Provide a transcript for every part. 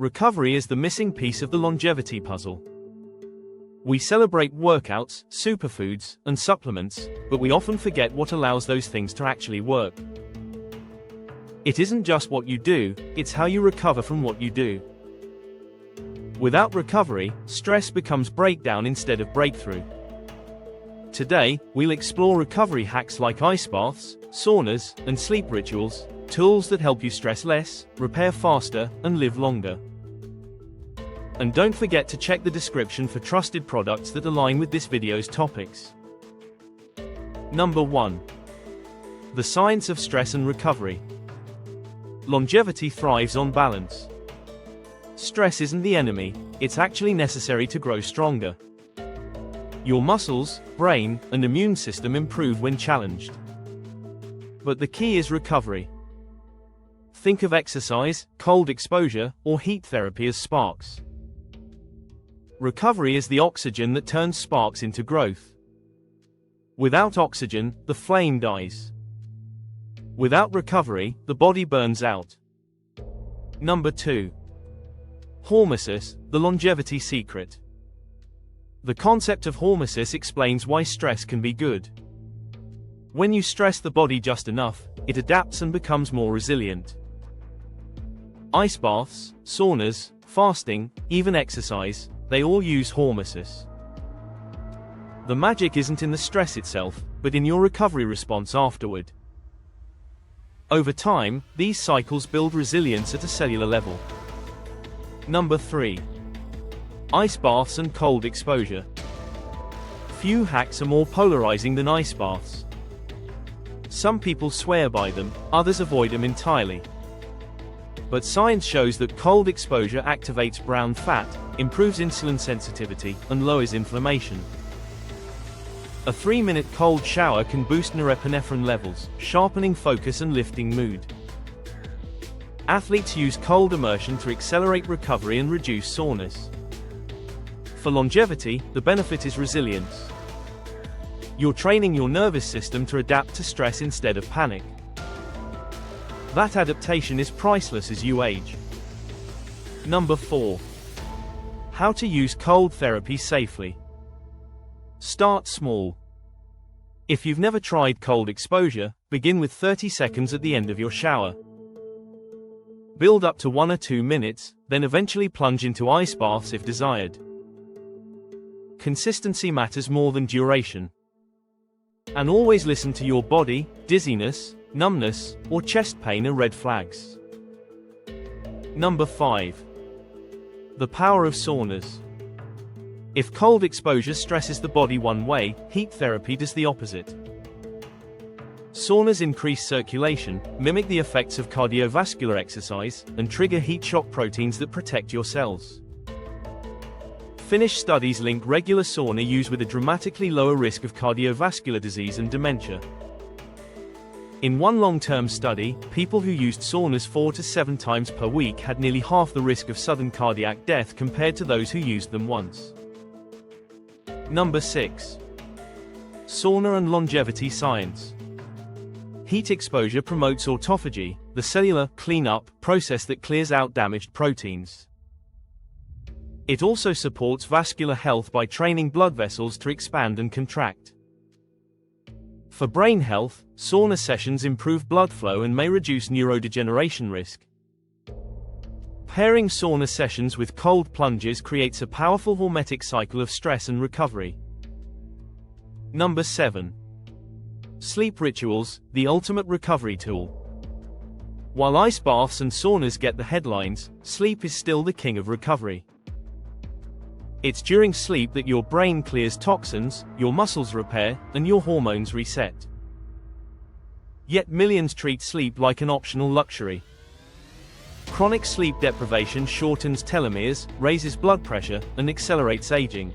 Recovery is the missing piece of the longevity puzzle. We celebrate workouts, superfoods, and supplements, but we often forget what allows those things to actually work. It isn't just what you do, it's how you recover from what you do. Without recovery, stress becomes breakdown instead of breakthrough. Today, we'll explore recovery hacks like ice baths, saunas, and sleep rituals, tools that help you stress less, repair faster, and live longer. And don't forget to check the description for trusted products that align with this video's topics. Number 1. The science of stress and recovery. Longevity thrives on balance. Stress isn't the enemy, it's actually necessary to grow stronger. Your muscles, brain, and immune system improve when challenged. But the key is recovery. Think of exercise, cold exposure, or heat therapy as sparks. Recovery is the oxygen that turns sparks into growth. Without oxygen, the flame dies. Without recovery, the body burns out. Number 2. Hormesis, the longevity secret. The concept of hormesis explains why stress can be good. When you stress the body just enough, it adapts and becomes more resilient. Ice baths, saunas, fasting, even exercise, they all use hormesis. The magic isn't in the stress itself, but in your recovery response afterward. Over time, these cycles build resilience at a cellular level. Number 3. Ice baths and cold exposure. Few hacks are more polarizing than ice baths. Some people swear by them, others avoid them entirely. But science shows that cold exposure activates brown fat, improves insulin sensitivity, and lowers inflammation. A 3-minute cold shower can boost norepinephrine levels, sharpening focus and lifting mood. Athletes use cold immersion to accelerate recovery and reduce soreness. For longevity, the benefit is resilience. You're training your nervous system to adapt to stress instead of panic. That adaptation is priceless as you age. Number 4. How to use cold therapy safely. Start small. If you've never tried cold exposure, begin with 30 seconds at the end of your shower. Build up to 1 or 2 minutes, then eventually plunge into ice baths if desired. Consistency matters more than duration. And always listen to your body. Dizziness, numbness, or chest pain are red flags. Number 5. The power of saunas. If cold exposure stresses the body one way, heat therapy does the opposite. Saunas increase circulation, mimic the effects of cardiovascular exercise, and trigger heat shock proteins that protect your cells. Finnish studies link regular sauna use with a dramatically lower risk of cardiovascular disease and dementia. In one long-term study, people who used saunas 4 to 7 times per week had nearly half the risk of sudden cardiac death compared to those who used them once. Number 6. Sauna and longevity science. Heat exposure promotes autophagy, the cellular cleanup process that clears out damaged proteins. It also supports vascular health by training blood vessels to expand and contract. For brain health, sauna sessions improve blood flow and may reduce neurodegeneration risk. Pairing sauna sessions with cold plunges creates a powerful hormetic cycle of stress and recovery. Number 7. Sleep rituals, the ultimate recovery tool. While ice baths and saunas get the headlines, sleep is still the king of recovery. It's during sleep that your brain clears toxins, your muscles repair, and your hormones reset. Yet millions treat sleep like an optional luxury. Chronic sleep deprivation shortens telomeres, raises blood pressure, and accelerates aging.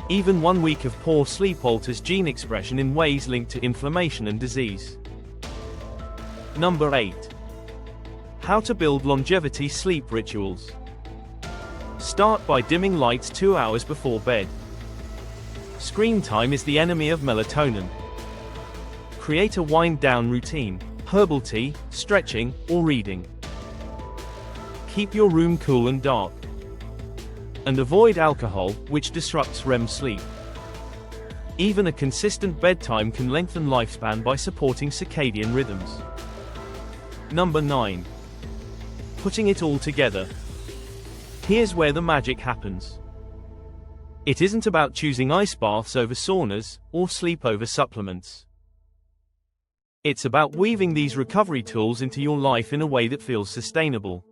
Even 1 week of poor sleep alters gene expression in ways linked to inflammation and disease. Number 8. How to build longevity sleep rituals. Start by dimming lights 2 hours before bed. Screen time is the enemy of melatonin. Create a wind-down routine, herbal tea, stretching, or reading. Keep your room cool and dark. And avoid alcohol, which disrupts REM sleep. Even a consistent bedtime can lengthen lifespan by supporting circadian rhythms. Number 9. Putting it all together. Here's where the magic happens. It isn't about choosing ice baths over saunas, or sleep over supplements. It's about weaving these recovery tools into your life in a way that feels sustainable.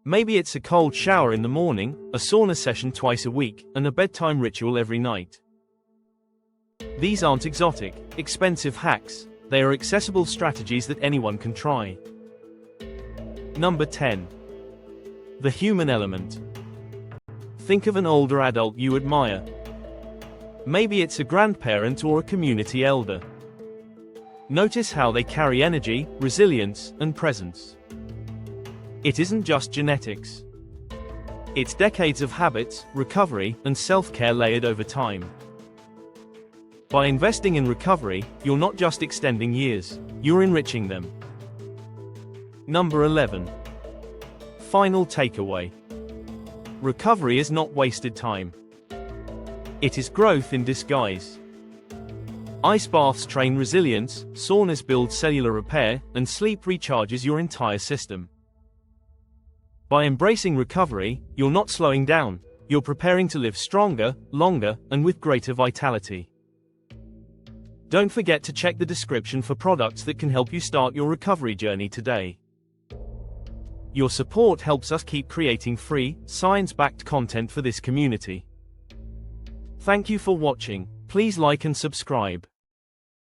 Maybe it's a cold shower in the morning, a sauna session twice a week, and a bedtime ritual every night. These aren't exotic, expensive hacks, they are accessible strategies that anyone can try. Number 10. The human element. Think of an older adult you admire. Maybe it's a grandparent or a community elder. Notice how they carry energy, resilience, and presence. It isn't just genetics. It's decades of habits, recovery, and self-care layered over time. By investing in recovery, you're not just extending years, you're enriching them. Number 11. Final takeaway. Recovery is not wasted time. It is growth in disguise. Ice baths train resilience, saunas build cellular repair, and sleep recharges your entire system. By embracing recovery, you're not slowing down, you're preparing to live stronger, longer, and with greater vitality. Don't forget to check the description for products that can help you start your recovery journey today. Your support helps us keep creating free, science-backed content for this community. Thank you for watching. Please like and subscribe.